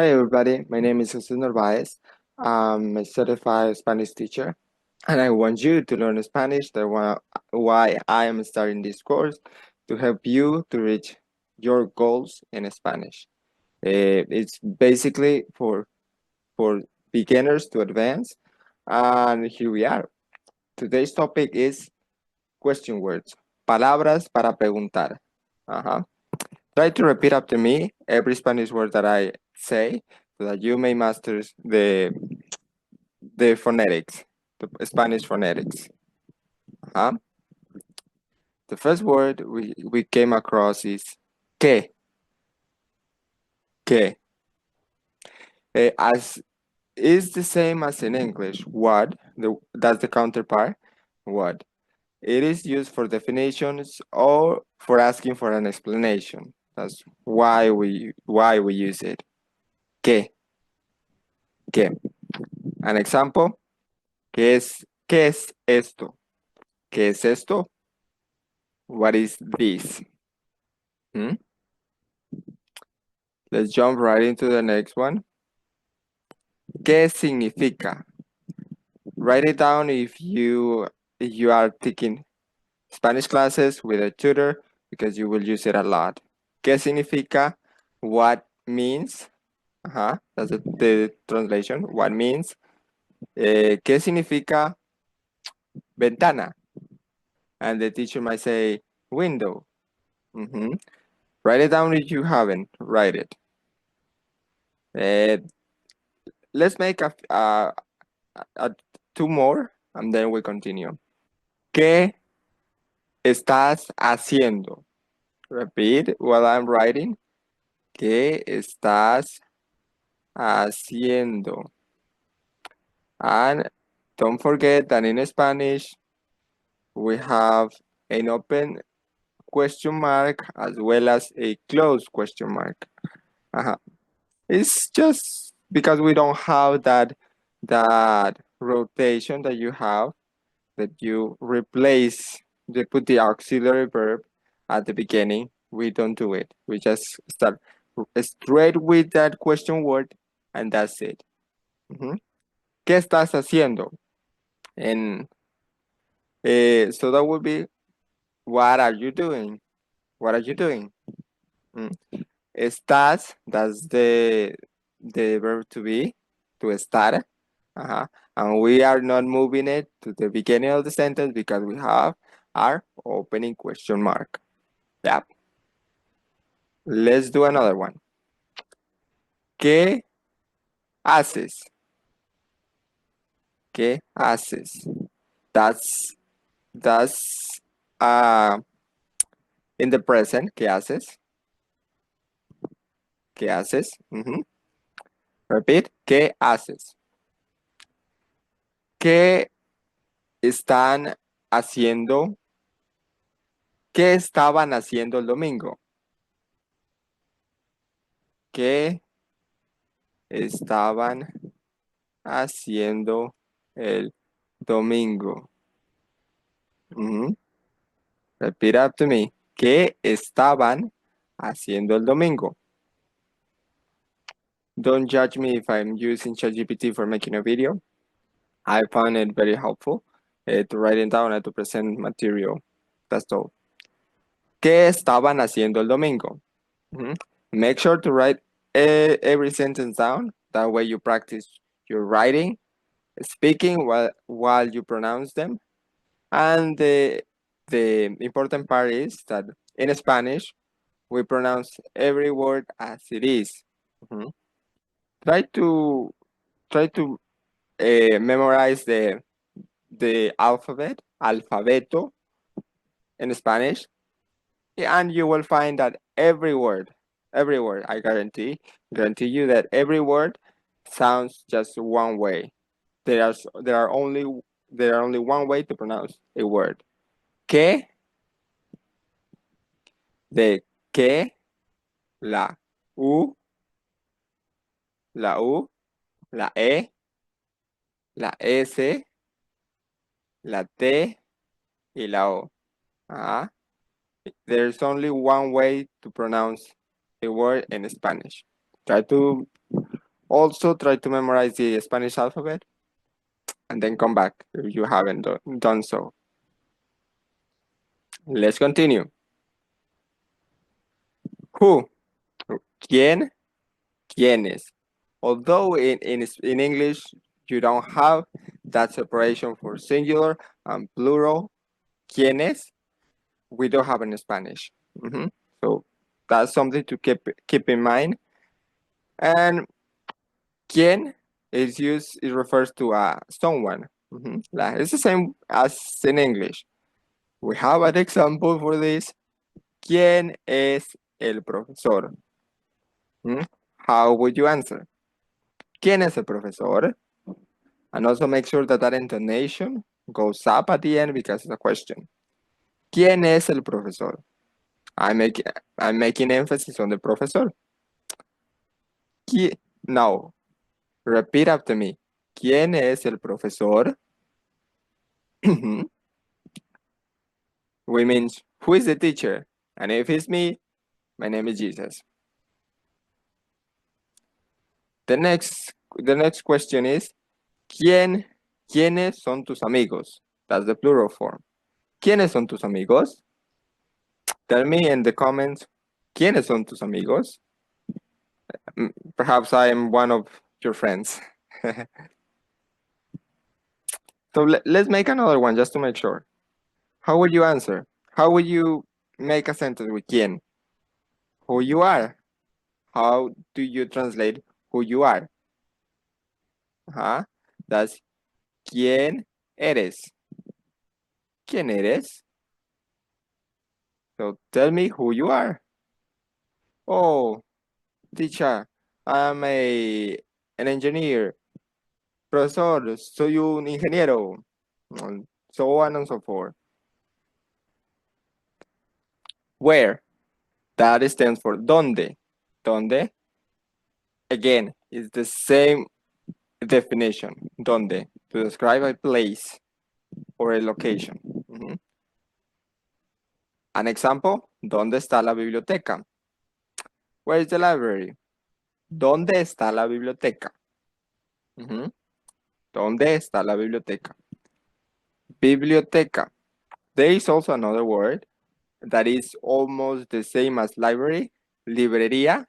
Hi everybody, my name is Jesus Narvaez. I'm a certified Spanish teacher and I want you to learn Spanish. That's why I am starting this course to help you to reach your goals in Spanish. It's basically for beginners to advance, and here we are. Today's topic is question words, palabras para preguntar. Uh-huh. Try to repeat after me every Spanish word that I say so that you may master the phonetics, the Spanish phonetics. Uh-huh. The first word we came across is que. Que. As is the same as in English. What? That's the counterpart. What? It is used for definitions or for asking for an explanation. That's why we use it. Que. Que. An example. Qué es esto? ¿Qué es esto? What is this? Hmm? Let's jump right into the next one. ¿Qué significa? Write it down if you are taking Spanish classes with a tutor because you will use it a lot. ¿Qué significa? What means? That's the translation. What means? ¿Qué significa ventana? And the teacher might say window. Write it down if you haven't. Write it. Let's make two more and then we continue. ¿Qué estás haciendo? Repeat while I'm writing. ¿Qué estás haciendo? And don't forget that in Spanish we have an open question mark as well as a closed question mark. It's just because we don't have that rotation that you have, that you put the auxiliary verb at the beginning. We don't do it. We just start straight with that question word and that's it. ¿Qué estás haciendo? And so that would be, what are you doing? What are you doing? Estás, that's the verb to be, to estar. And we are not moving it to the beginning of the sentence because we have our opening question mark. Yeah. Let's do another one. ¿Qué haces? ¿Qué haces? That's in the present. ¿Qué haces? ¿Qué haces? Repeat. ¿Qué haces? ¿Qué están haciendo? ¿Qué estaban haciendo el domingo? ¿Qué estaban haciendo el domingo? Repeat after me. ¿Qué estaban haciendo el domingo? Don't judge me if I'm using ChatGPT for making a video. I found it very helpful to write it down and to present material. That's all. ¿Qué estaban haciendo el domingo? Make sure to write every sentence down. That way you practice your writing, speaking while you pronounce them. And the important part is that in Spanish, we pronounce every word as it is. Try to memorize the alfabeto in Spanish, and you will find that every word, I guarantee you that every word sounds just one way. There are only one way to pronounce a word. Que, de que, la U, la E, la S, la T y la O. There's only one way to pronounce a word in Spanish. Try to Also, try to memorize the Spanish alphabet and then come back if you haven't done so. Let's continue. Who? ¿Quién? ¿Quiénes? Although in English you don't have that separation for singular and plural, ¿quiénes? We don't have in Spanish. So that's something to keep in mind. And ¿quién is used? It refers to someone. It's the same as in English. We have an example for this. ¿Quién es el profesor? How would you answer? ¿Quién es el profesor? And also make sure that that intonation goes up at the end because it's a question. ¿Quién es el profesor? I'm making emphasis on the profesor. Now, repeat after me. ¿Quién es el profesor? We mean, who is the teacher? And if it's me, my name is Jesus. The next question is, ¿quiénes son tus amigos? That's the plural form. ¿Quiénes son tus amigos? Tell me in the comments, ¿quiénes son tus amigos? Perhaps I am one of your friends. So let's make another one just to make sure. How would you answer? How would you make a sentence with quién? Who you are. How do you translate who you are? That's ¿quién eres? ¿Quién eres? So tell me who you are. Oh, teacher, I'm an engineer. Profesor, soy un ingeniero. So on and so forth. Where? That stands for ¿dónde? ¿Dónde? Again, it's the same definition. ¿Dónde? To describe a place or a location. An example, ¿dónde está la biblioteca? Where is the library? ¿Dónde está la biblioteca? ¿Dónde está la biblioteca? Biblioteca. There is also another word that is almost the same as library, librería,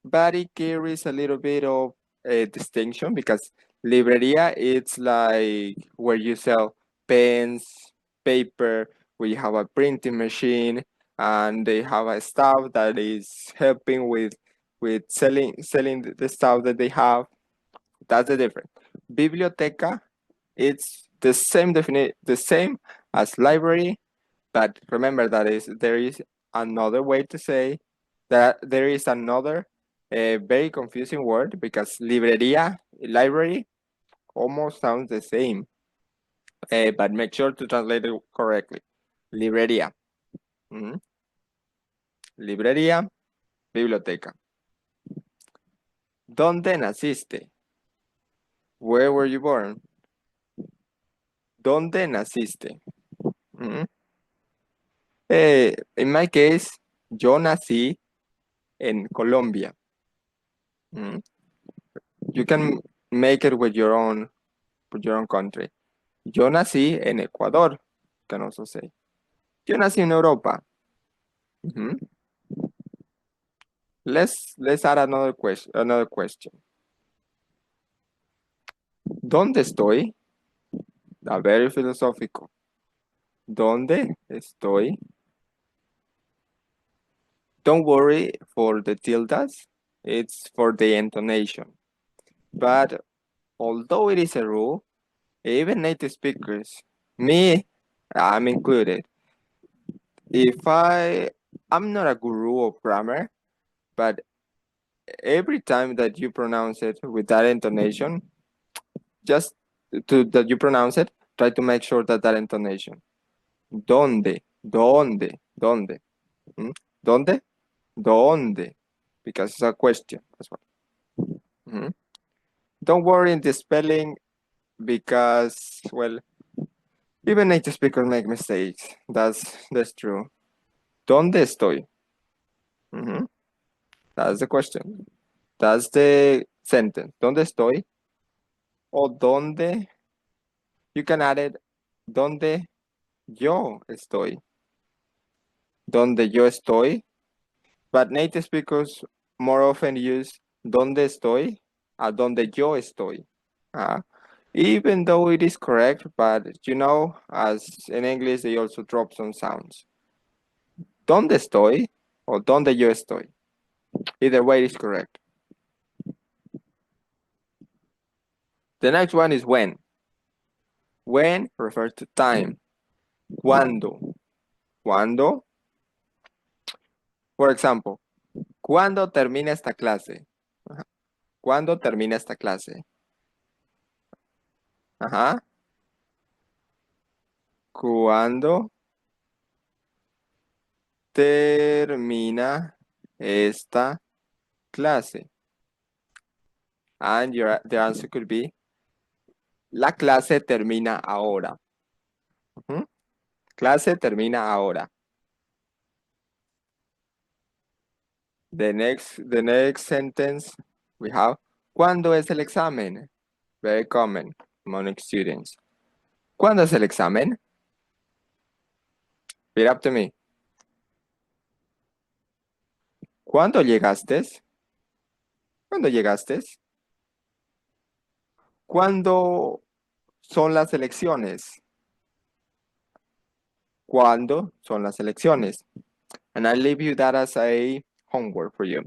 but it carries a little bit of a distinction because librería, it's like where you sell pens, paper, where you have a printing machine, and they have a staff that is helping with selling the stuff that they have. That's the difference. Biblioteca, it's the same as library, but remember that there is another way to say that. There is another very confusing word because librería, library, almost sounds the same, but make sure to translate it correctly. Librería. Librería, biblioteca. ¿Dónde naciste? Where were you born? ¿Dónde naciste? In my case, yo nací en Colombia. You can make it with your own country. Yo nací en Ecuador, can also say. Yo nací en Europa. Let's add another question. ¿Dónde estoy? Very filosófico. ¿Dónde estoy? Don't worry for the tildes. It's for the intonation. But although it is a rule, even native speakers, me, I'm included. I'm not a guru of grammar, but every time that you pronounce it with that intonation, that you pronounce it, try to make sure that intonation. ¿Dónde? ¿Dónde? ¿Dónde? ¿Dónde? ¿Dónde? Because it's a question as well. Don't worry in the spelling because, well, even native speakers make mistakes. That's true. ¿Dónde estoy? That's the question. That's the sentence. ¿Dónde estoy? O ¿dónde? You can add it. ¿Dónde yo estoy? ¿Dónde yo estoy? But native speakers more often use ¿dónde estoy? A ¿dónde yo estoy? Uh, Even though it is correct, but you know, as in English, they also drop some sounds. ¿Dónde estoy? O ¿dónde yo estoy? Either way is correct. The next one is when. When refers to time. Cuando. Cuando. For example, ¿cuándo termina esta clase? Ajá. ¿Cuándo termina esta clase? Ajá. ¿Cuándo termina esta clase? And the answer could be, la clase termina ahora. Ujú. Clase termina ahora. The next sentence we have, ¿cuándo es el examen? Very common among students. ¿Cuándo es el examen? Read up to me. ¿Cuándo llegaste? ¿Cuándo llegaste? ¿Cuándo son las elecciones? ¿Cuándo son las elecciones? And I leave you that as a homework for you.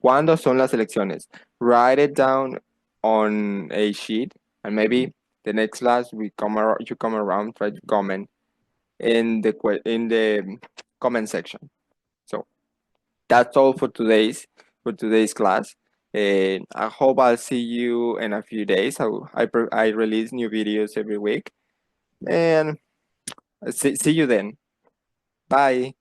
¿Cuándo son las elecciones? Write it down on a sheet, and maybe the next class you come around, try to comment in the comment section. So that's all for today's class. And I hope I'll see you in a few days. I release new videos every week, and see you then. Bye.